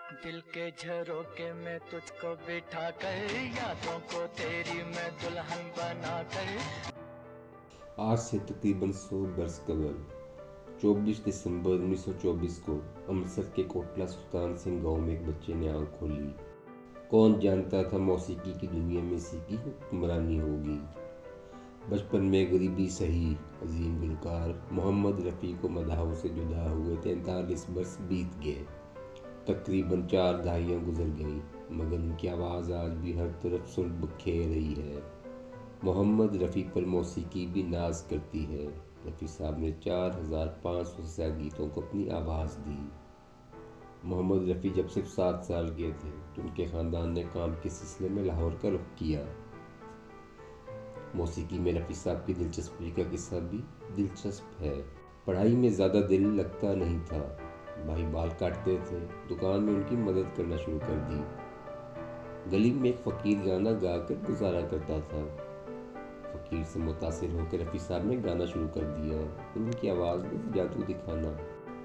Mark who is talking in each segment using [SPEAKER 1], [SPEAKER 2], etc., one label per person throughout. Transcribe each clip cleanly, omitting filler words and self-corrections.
[SPEAKER 1] दिल के झरोके में तुझको बिठा कर, यादों को तेरी मैं दुल्हन बना कर।
[SPEAKER 2] आज से तकरीबन 100 बरस कबल 24 दिसंबर 1924 को अमृतसर के कोटला सुल्तान सिंह गांव में एक बच्चे ने आंख खोली। कौन जानता था मौसीकी की दुनिया में इसी की हुक्मरानी होगी। बचपन में गरीबी सही अजीम गुलकार मोहम्मद रफ़ी को मदाहों से जुदा हुए 43 बरस बीत गए। तकरीबन 4 दहाइयाँ गुजर गईं, मगर उनकी आवाज़ आज भी हर तरफ सुर बखेर रही है। मोहम्मद रफ़ी पर मौसीकी भी नाज करती है। रफ़ी साहब ने 4500 से ज़्यादा गीतों को अपनी आवाज़ दी। मोहम्मद रफ़ी जब सिर्फ 7 साल के थे तो उनके ख़ानदान ने काम के सिलसिले में लाहौर का रुख किया। मौसीकी में रफ़ी साहब की दिलचस्पी का किस्सा भी दिलचस्प है। पढ़ाई में ज़्यादा दिल लगता नहीं था। भाई बाल काटते थे, दुकान में उनकी मदद करना शुरू कर दी। गली में एक फ़कीर गाना गाकर गुजारा करता था। फ़कीर से मुतासिर होकर रफ़ी साहब ने गाना शुरू कर दिया और उनकी आवाज़ में जादू दिखाना।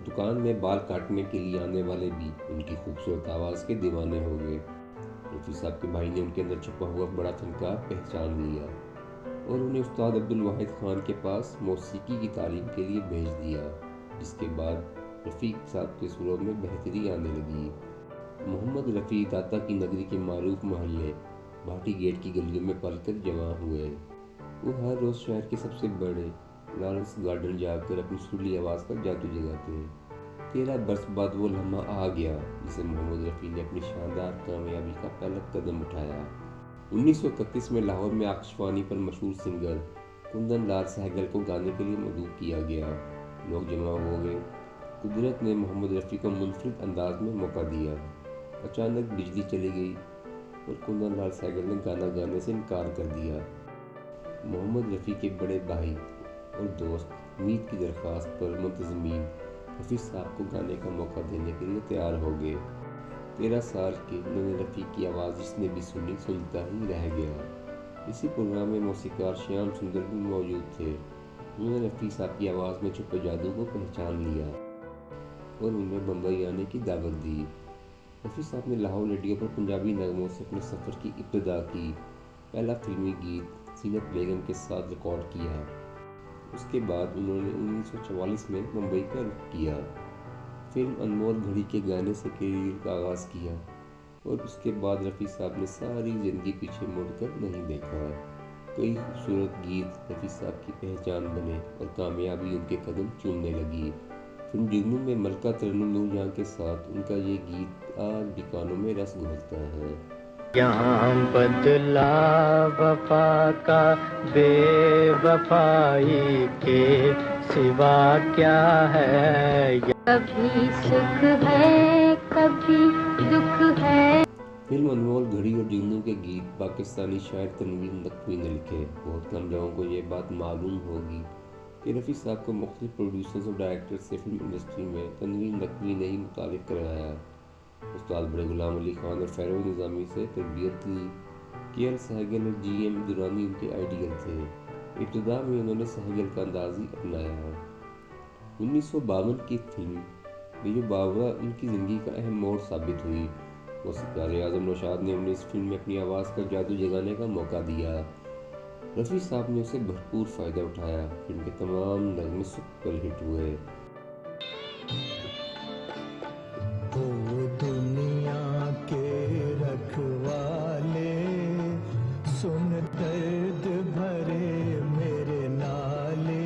[SPEAKER 2] दुकान में बाल काटने के लिए आने वाले भी उनकी खूबसूरत आवाज़ के दीवाने हो गए। रफ़ी साहब के भाई ने उनके अंदर छुपा हुआ बड़ा फनकार पहचान लिया और उन्हें उस्ताद अब्दुल वाहिद खान के पास मौसीकी की तालीम के लिए भेज दिया, जिसके बाद रफ़ी साहब के सुरों में बेहतरी आने लगी। मोहम्मद रफ़ी दाता की नगरी के मारूफ मोहल्ले भाटी गेट की गलियों में पलकर जवां हुए। वो हर रोज़ शहर के सबसे बड़े लॉरेंस गार्डन जाकर अपनी सुरीली आवाज़ का जादू जगाते हैं। 13 बरस बाद वो लम्हा आ गया जिसे मोहम्मद रफ़ी ने अपनी शानदार कामयाबी का पहला कदम उठाया। 1931 में लाहौर में आकाशवाणी पर मशहूर सिंगर कुंदन लाल सहगल को गाने के लिए मदऊ किया गया। लोग जमा हो गए। कुदरत ने मोहम्मद रफ़ी को मुनफरिद अंदाज में मौका दिया। अचानक बिजली चली गई और कुंदन लाल सहगल ने गाना गाने से इनकार कर दिया। मोहम्मद रफ़ी के बड़े भाई और दोस्त मीत की दरख्वास्त पर मुंतज़मीन रफ़ी साहब को गाने का मौका देने के लिए तैयार हो गए। 13 साल के नन्हे रफ़ी की आवाज़ जिसने भी सुनी सुनता ही रह गया। इसी प्रोग्राम में मौसीकार श्याम सुंदर भी मौजूद थे। उन्होंने रफ़ी साहब की आवाज़ में छुपे जादू को पहचान लिया और उन्हें बम्बई आने की दावत दी। रफ़ी साहब ने लाहौर रेडियो पर पंजाबी नगमों से अपने सफ़र की इब्तिदा की। पहला फिल्मी गीत जीनत बेगम के साथ रिकॉर्ड किया। उसके बाद उन्होंने 1944 में मुंबई का रुख किया। फिल्म अनमोल घड़ी के गाने से करियर का आगाज़ किया और उसके बाद रफ़ी साहब ने सारी ज़िंदगी पीछे मुड़कर नहीं देखा। कई खूबसूरत गीत रफ़ी साहब की पहचान बने और कामयाबी उनके कदम चूमने लगी। फिल्म जुगनू में मलका तरन्नुम नूरजहां के साथ उनका ये गीत आज भी कानों में रस घोलता है।
[SPEAKER 1] यहाँ बदला वफा का बेवफाई के सिवा क्या है। कभी सुख है कभी दुख है।
[SPEAKER 2] फिल्म अनमोल घड़ी और जुगनू के गीत पाकिस्तानी शायर तनवीर नकवी ने लिखे। बहुत कम लोगों को ये बात मालूम होगी कि रफ़ी साहब को मुख्तलिफ प्रोड्यूसर्स और डायरेक्टर्स से फिल्म इंडस्ट्री में तनवीर नकवी ने ही मुतारिफ करवाया। उस्ताद बड़े गुलाम अली खान और फैरोज निज़ामी से तरबियत ली। के एल सहगल और जी एम दुरानी उनके आइडियल थे। इब्तिदा में उन्होंने सहगल का अंदाज ही अपनाया। 1952 की फिल्म बेजो बावरा उनकी ज़िंदगी का अहम मोड़ साबित हुई। मौसीक़ार आज़म नौशाद ने उन्हें इस फिल्म में अपनी आवाज़ का जादू जगाने का मौका दिया। रफ़ी साहब ने उसे भरपूर फ़ायदा उठाया। फिल्म के तमाम नगमे सुपर हिट हुए।
[SPEAKER 1] ओ दुनिया के रखवाले, सुन दर्द भरे मेरे नाले।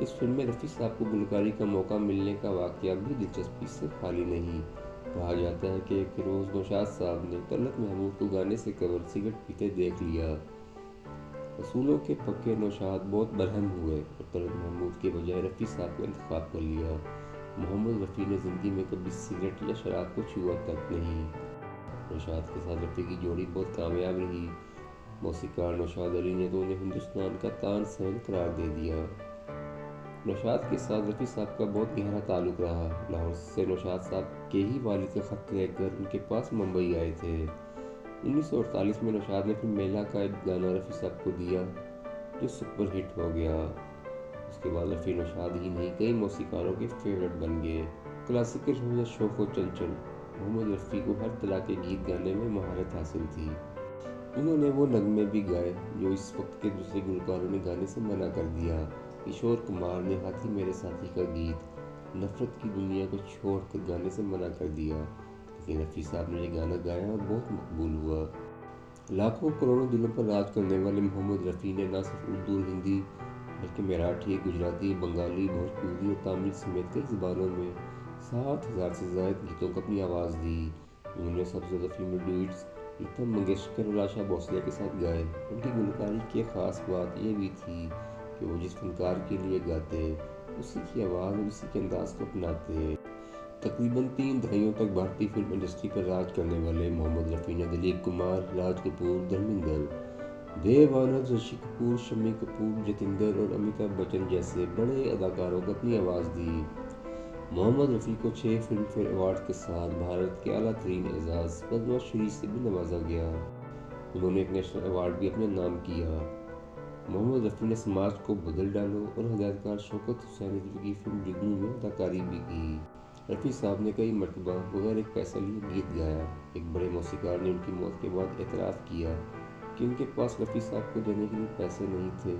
[SPEAKER 2] इस फिल्म में रफ़ी साहब को गुलकारी का मौका मिलने का वाक़या भी दिलचस्पी से खाली नहीं। कहा जाता है कि एक रोज़ नौशाद साहब ने तलत महमूद को गाने से कवर सिगरेट पीते देख लिया। रसूलों के पक्के नौशाद बहुत बरहम हुए और तलत महमूद के बजाय रफ़ी साहब का इंतखाब कर लिया। मोहम्मद रफ़ी ने ज़िंदगी में कभी सिगरेट या शराब को छुआ तक नहीं। नौशाद के साथ रफ़ी की जोड़ी बहुत कामयाब रही। मौसीक़ार नौशाद अली ने तो उन्हें हिंदुस्तान का तान सेन करार दे दिया। नौशाद के साथ रफ़ी साहब का बहुत गहरा ताल्लुक़ रहा। लाहौर से नौशाद साहब के ही वालिद का ख़त लेकर उनके पास मुंबई आए थे। 1948 में नौशाद ने फिल्म मेला का एक गाना रफ़ी साहब को दिया जो सुपर हिट हो गया। उसके बाद रफ़ी नौशाद ही नहीं कई मौसीक़ारों के फेवरेट बन गए। क्लासिकल हो या शौक व चंचल, मोहम्मद रफ़ी को हर तरह के गीत गाने में महारत हासिल थी। उन्होंने वो नगमे भी गाए जो इस वक्त के दूसरे गुलकारों ने गाने से मना कर दिया। किशोर कुमार ने हाथी मेरे साथी का गीत नफ़रत की दुनिया को छोड़कर गाने से मना कर दिया, लेकिन रफ़ी साहब ने ये गाना गाया और बहुत मकबूल हुआ। लाखों करोड़ों दिलों पर राज करने वाले मोहम्मद रफ़ी ने न सिर्फ उर्दू और हिंदी बल्कि मराठी, गुजराती, बंगाली, भोजपुरी और तमिल समेत कई ज़बानों में 7,000 से ज़ायद गीतों को अपनी आवाज़ दी। उन्होंने सबसे ज़्यादा फिल्मी डुएट्स लता मंगेशकर और आशा भोसले के साथ गाए। उनकी गुलकारी की ख़ास बात यह भी थी कि वो जिस फनकार के लिए गाते उसी की आवाज़ और उसी के अंदाज को अपनाते। तकरीबन 3 दहाइयों तक भारतीय फिल्म इंडस्ट्री पर राज करने वाले मोहम्मद रफ़ी ने दिलीप कुमार, राज कपूर, धर्मेंद्र, देव आनंद, ऋषि कपूर, शम्मी कपूर, जतिंदर और अमिताभ बच्चन जैसे बड़े अदाकारों को अपनी आवाज़ दी। मोहम्मद रफ़ी को 6 फिल्म फेयर अवार्ड के साथ भारत के आला तरीन एजाज़ पद्म श्री से भी नवाजा गया। उन्होंने एक नेशनल अवार्ड भी अपने नाम किया। मोहम्मद रफ़ी ने समाज को बदल डालो और हदायतकार शौकत हुसैन रिजवी की फिल्म जुगनू में अदाकारी भी की। रफ़ी साहब ने कई मरतबा बगैर एक पैसा लिए गीत गाया। एक बड़े मौसीकार ने उनकी मौत के बाद एतराफ़ किया कि उनके पास रफ़ी साहब को देने के लिए पैसे नहीं थे।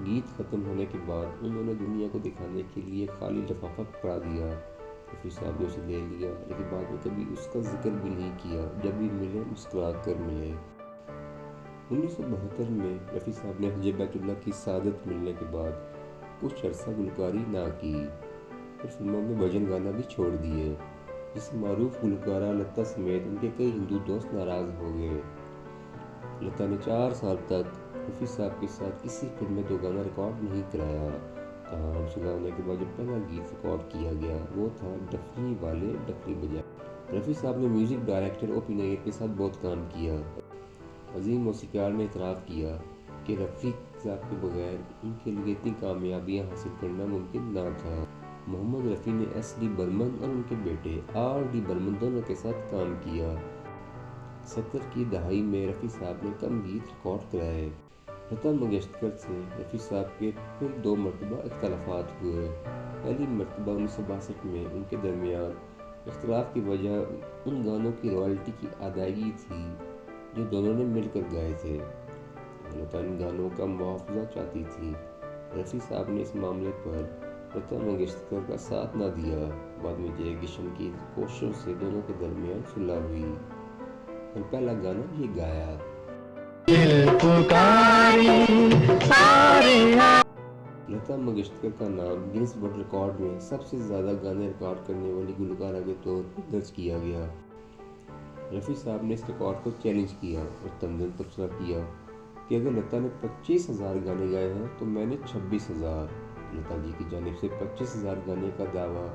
[SPEAKER 2] गीत ख़त्म होने के बाद उन्होंने दुनिया को दिखाने के लिए खाली लिफाफा पकड़ा दिया। रफ़ी साहब ने उसे ले लिया, लेकिन बाद में कभी उसका जिक्र भी नहीं किया। जब भी मिले मुस्कुरा कर मिले। 1972 में रफ़ी साहब ने हज बैतुल्लाह की सादत मिलने के बाद कुछ अरसा गुलकारी ना की और फिल्मों में भजन गाना भी छोड़ दिए, जिससे मारूफ गुलकारा लता समेत उनके कई हिंदू दोस्त नाराज़ हो गए। लता ने 4 साल तक रफ़ी साहब के साथ किसी फिल्म में 2 गाना रिकॉर्ड नहीं कराया। तमाम शुदा होने के बाद जो पहला गीत रिकॉर्ड किया गया वो था डफली वाले डफली बजा। रफ़ी साहब ने म्यूज़िक डायरेक्टर ओ.पी. नैयर के साथ बहुत काम किया। अजीम मौसीकार ने इतराफ़ किया कि रफ़ी साहब के बगैर उनके लिए इतनी कामयाबियाँ हासिल करना मुमकिन ना था। मोहम्मद रफ़ी ने एस.डी. बर्मन और उनके बेटे आर.डी. बर्मन दोनों के साथ काम किया। 70 की दहाई में रफ़ी साहब ने कम गीत रिकॉर्ड कराए। लता मंगेशकर से रफ़ी साहब के फिर 2 मरतबा इख्तलाफात हुए। पहली मरतबा 1962 में उनके दरमियान इख्तलाफ की वजह उन गानों की रॉयल्टी की अदायगी थी जो दोनों ने मिलकर गाए थे। लता इन गानों का मुआवजा चाहती थी। रफ़ी साहब ने इस मामले पर लता मंगेशकर का साथ ना दिया। बाद में जय किशन की कोशिशों से दोनों के दरमियान सुलह हुई और पहला गाना ये गाया। लता मंगेशकर का नाम गिनीज वर्ल्ड रिकॉर्ड में सबसे ज़्यादा गाने रिकॉर्ड करने वाली गुलकारा के तौर पर दर्ज किया गया। रफ़ी साहब ने इस रिकॉर्ड को चैलेंज किया और तमदन तबसरा किया कि अगर लता ने 25,000 गाने गाए हैं तो मैंने 26,000। लता जी की जानिब से 25,000 गाने का दावा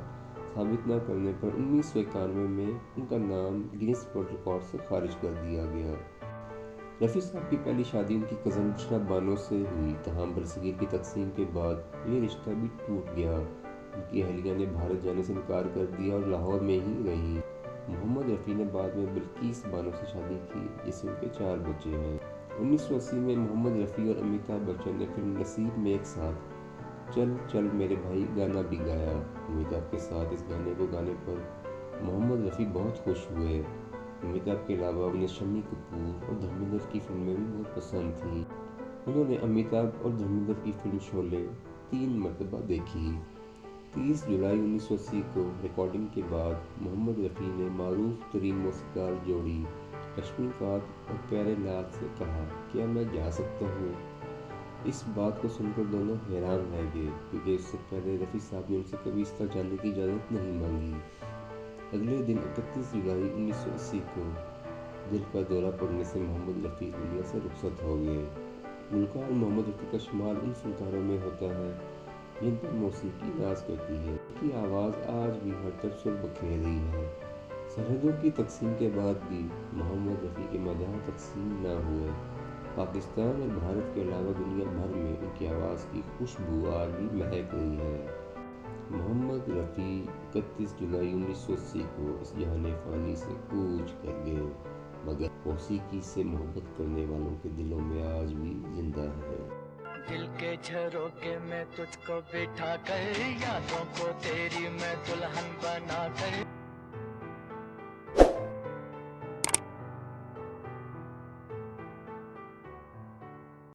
[SPEAKER 2] साबित न करने पर 1991 में उनका नाम गिनीज वर्ल्ड रिकॉर्ड से खारिज कर दिया गया। रफ़ी साहब की पहली शादी उनकी कज़न बुशरा बानो से हुई, तमाम बरसगीर की तकसीम के बाद ये रिश्ता भी टूट गया। उनकी अहलिया ने भारत जाने से इनकार कर दिया और लाहौर में ही रही। मोहम्मद रफ़ी ने बाद में बिल्किस बानो से शादी की, जिससे उनके 4 बच्चे हैं। 1980 में मोहम्मद रफ़ी और अमिताभ बच्चन ने फिल्म नसीब में एक साथ चल चल मेरे भाई गाना भी गाया। अमिताभ के साथ इस गाने को गाने पर मोहम्मद रफ़ी बहुत खुश हुए। अमिताभ के अलावा उन्हें शम्मी कपूर और धर्मेंद्र की फिल्में भी बहुत पसंद थीं। उन्होंने अमिताभ और धर्मेंद्र की फिल्म शोले 3 मरतबा देखी। 30 जुलाई 1980 को रिकॉर्डिंग के बाद मोहम्मद रफ़ी ने मारूफ तरीन मौसीकार जोड़ी लक्ष्मीकांत और प्यारे लाल से कहा, क्या मैं जा सकता हूँ? इस बात को सुनकर दोनों हैरान रह गए, क्योंकि इससे पहले रफ़ी साहब ने उनसे कभी इस तरह जाने की इजाज़त नहीं मांगी। अगले दिन 31 जुलाई 1980 को दिल का दौरा पड़ने से मोहम्मद रफ़ी दुनिया से रुखसत हो गए। गुलकार मोहम्मद रफ़ी का शुमार उन फनकारों में होता है जिन पर मौसीकी नाज करती है। उनकी आवाज़ आज भी हर तरफ सुर बखेर रही है। सरहदों की तकसीम के बाद भी मोहम्मद रफ़ी के मदाह तकसीम ना हुए। पाकिस्तान और भारत के अलावा दुनिया भर में उनकी आवाज़ की खुशबू आज भी महक रही है। मोहम्मद रफ़ी 31 जुलाई 1980 को इस जहान फ़ानी से कूच कर गए, मगर मौसीकी से मोहब्बत करने वालों के दिलों में आज भी जिंदा है।
[SPEAKER 1] दिल के झरोके में तुझको बिठा कर, यादों को तेरी मैं दुल्हन बना कर